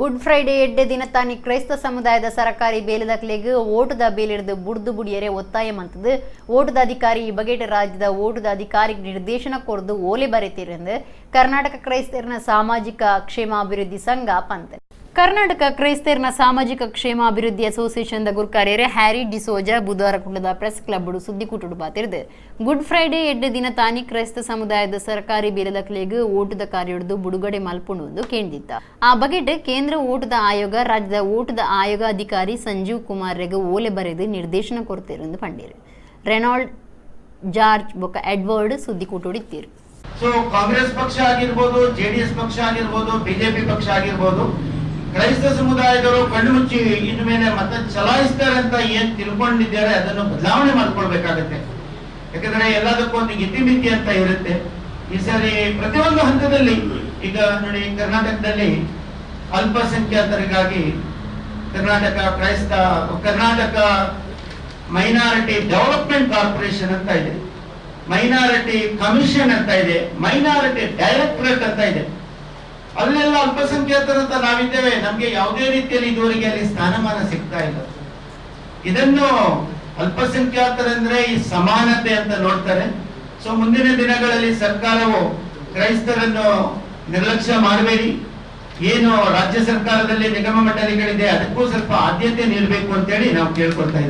Good Friday ಎಡ್ಡೆ ದಿನ ತಾನಿ ಕ್ರೈಸ್ತ ಸಮುದಾಯದ ಸರಕಾರಿ ಬೇಲದಕ್ಲೆಗ್ ಓಟದ ಬೇಲಿಡ್ದು ಬುಡ್ದು ಬುಡಿಯರೆ ಒತ್ತಾಯ ಮಂತದು ಓಟದ ಅಧಿಕಾರಿ ಈ ಬಗೆಟ್ ರಾಜ್ಯದ ಓಟದ ಅಧಿಕಾರಿ ನಿರ್ದೇಶನ ಕೊರ್ದು ಓಲೆ ಬರೆತಿರಂದು ಕರ್ನಾಟಕ ಕ್ರೈಸ್ತರನ ಸಾಮಾಜಿಕ ಕ್ಷೇಮಾಭಿವೃದ್ಧಿ ಸಂಘ ಪಂತ ಕರ್ನಾಟಕ ಕ್ರೈಸ್ತರನ ಸಾಮಾಜಿಕ ಕ್ಷೇಮಾಭಿವೃದ್ಧಿ ಅಸೋಸಿಯೇಷನ್ ಗುರು ಕಾರ್ಯರೆ ಹ್ಯಾರಿ ಡಿಸೋಜಾ ಬುಧವಾರ ಕುಳ್ಳದ ಪ್ರೆಸ್ ಕ್ಲಬ್ ಸುದ್ದಿಕೂಟು ಬಾತಿರ್ದು ಗುಡ್ ಫ್ರೈಡೆ ಎಡ್ಡೆ ದಿನ ತಾನಿ ಕ್ರೈಸ್ತ ಸಮುದಾಯದ ಸರ್ಕಾರಿ ಬೇಲದಕ್ಲೆಗ್ ಓಟದ ಕಾರ್ಯಡ್ದು ಬಿಡುಗಡೆ ಮಲ್ಪುಂಡು ಕೇಂದಿತ್ತ ಆ ಬಗೆಟ್ ಕೇಂದ್ರ ಓಟದ ಆಯೋಗ ರಾಜ್ಯದ ಓಟದ ಆಯೋಗ ಅಧಿಕಾರಿ ಸಂಜೀವ್ ಕುಮಾರ್ ರೆಗ್ ಓಲೆ ಬರೆದು ನಿರ್ದೇಶನ ಕೊಡ್ತಿರಂದು ಪಂಡಿರು ರೆನಾಲ್ಡ್ ಜಾರ್ಜ್ ಬೊಕ್ಕ ಎಡ್ವರ್ಡ್ ಸುದ್ದಿಕೂಟುಡಿತ್ತೀರು. ಸೊ ಕಾಂಗ್ರೆಸ್ ಪಕ್ಷ ಆಗಿರ್ಬೋದು, ಜೆಡಿಎಸ್ ಪಕ್ಷ ಆಗಿರ್ಬೋದು, ಬಿಜೆಪಿ ಪಕ್ಷ ಆಗಿರ್ಬೋದು, ಕ್ರೈಸ್ತ ಸಮುದಾಯದವರು ಕಣ್ಣು ಮುಚ್ಚಿ ಇನ್ನು ಮೇಲೆ ಮತ ಚಲಾಯಿಸ್ತಾರೆ ಅಂತ ಏನ್ ತಿಳ್ಕೊಂಡಿದ್ದಾರೆ ಅದನ್ನು ಬದಲಾವಣೆ ಮಾಡ್ಕೊಳ್ಬೇಕಾಗತ್ತೆ. ಯಾಕಂದ್ರೆ ಎಲ್ಲದಕ್ಕೂ ಒಂದು ಇತಿಮಿತಿ ಅಂತ ಇರುತ್ತೆ. ಈ ಸರಿ ಪ್ರತಿಯೊಂದು ಹಂತದಲ್ಲಿ ಈಗ ನೋಡಿ, ಕರ್ನಾಟಕದಲ್ಲಿ ಅಲ್ಪಸಂಖ್ಯಾತರಿಗಾಗಿ ಕರ್ನಾಟಕ ಮೈನಾರಿಟಿ ಡೆವಲಪ್ಮೆಂಟ್ ಕಾರ್ಪೊರೇಷನ್ ಅಂತ ಇದೆ, ಮೈನಾರಿಟಿ ಕಮಿಷನ್ ಅಂತ ಇದೆ, ಮೈನಾರಿಟಿ ಡೈರೆಕ್ಟರೇಟ್ ಅಂತ ಇದೆ. ಅಲ್ಲೆಲ್ಲ ಅಲ್ಪಸಂಖ್ಯಾತರಂತ ನಾವಿದ್ದೇವೆ. ನಮ್ಗೆ ಯಾವುದೇ ರೀತಿಯಲ್ಲಿ ಇದುವರೆಗೆ ಅಲ್ಲಿ ಸ್ಥಾನಮಾನ ಸಿಗ್ತಾ ಇಲ್ಲ. ಇದನ್ನು ಅಲ್ಪಸಂಖ್ಯಾತರಂದ್ರೆ ಈ ಸಮಾನತೆ ಅಂತ ನೋಡ್ತಾರೆ. ಸೊ ಮುಂದಿನ ದಿನಗಳಲ್ಲಿ ಸರ್ಕಾರವು ಕ್ರೈಸ್ತರನ್ನು ನಿರ್ಲಕ್ಷ್ಯ ಮಾಡಬೇಡಿ, ಏನು ರಾಜ್ಯ ಸರ್ಕಾರದಲ್ಲಿ ನಿಗಮ ಮಂಡಳಿಗಳಿದೆ ಅದಕ್ಕೂ ಸ್ವಲ್ಪ ಆದ್ಯತೆ ನೀಡಬೇಕು ಅಂತೇಳಿ ನಾವು ಕೇಳ್ಕೊಳ್ತಾ ಇದ್ದೀವಿ.